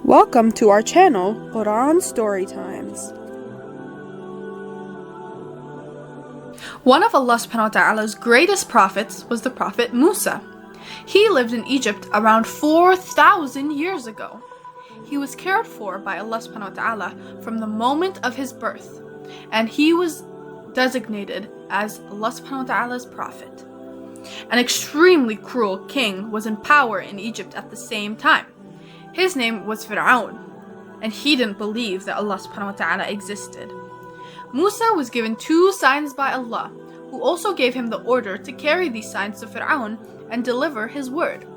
Welcome to our channel, Quran Story Times. One of Allah subhanahu wa ta'ala's greatest prophets was the Prophet Musa. He lived in Egypt around 4,000 years ago. He was cared for by Allah subhanahu wa ta'ala from the moment of his birth, and he was designated as Allah subhanahu wa ta'ala's prophet. An extremely cruel king was in power in Egypt at the same time. His name was Pharaoh, and he didn't believe that Allah subhanahu wa ta'ala existed. Musa was given 2 signs by Allah, who also gave him the order to carry these signs to Pharaoh and deliver his word.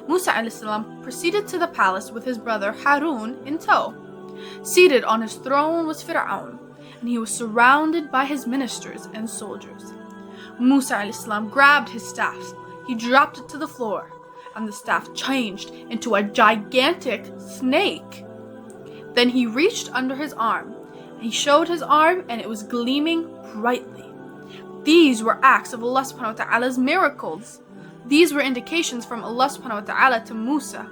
Musa a.s. proceeded to the palace with his brother Harun in tow. Seated on his throne was Pharaoh, and he was surrounded by his ministers and soldiers. Musa a.s. grabbed his staff. He dropped it to the floor, and the staff changed into a gigantic snake. Then he reached under his arm. He showed his arm, and it was gleaming brightly. These were acts of Allah subhanahu wa ta'ala's miracles. These were indications from Allah subhanahu wa ta'ala to Musa.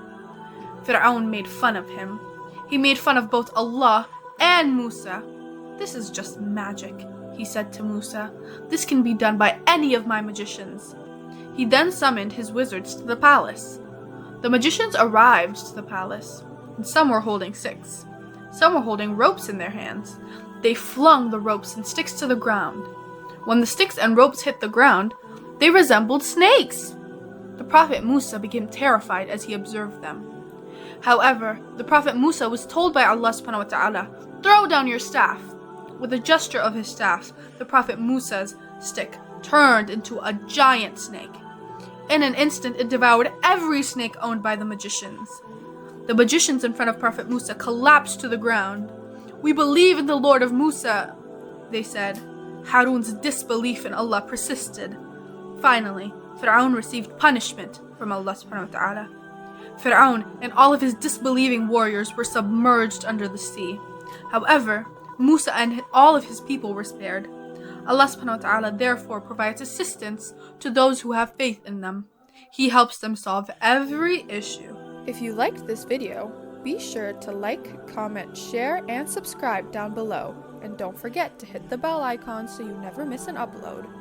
Pharaoh made fun of him. He made fun of both Allah and Musa. "This is just magic," he said to Musa. "This can be done by any of my magicians." He then summoned his wizards to the palace. The magicians arrived to the palace, and some were holding sticks. Some were holding ropes in their hands. They flung the ropes and sticks to the ground. When the sticks and ropes hit the ground, they resembled snakes. The Prophet Musa became terrified as he observed them. However, the Prophet Musa was told by Allah subhanahu wa ta'ala, "Throw down your staff." With a gesture of his staff, the Prophet Musa's stick turned into a giant snake. In an instant, it devoured every snake owned by the magicians. The magicians in front of Prophet Musa collapsed to the ground. "We believe in the Lord of Musa," they said. Harun's disbelief in Allah persisted. Finally, Pharaoh received punishment from Allah subhanahu wa ta'ala. Pharaoh and all of his disbelieving warriors were submerged under the sea. However, Musa and all of his people were spared. Allah subhanahu wa ta'ala therefore provides assistance to those who have faith in them. He helps them solve every issue. If you liked this video, be sure to like, comment, share, and subscribe down below. And don't forget to hit the bell icon so you never miss an upload.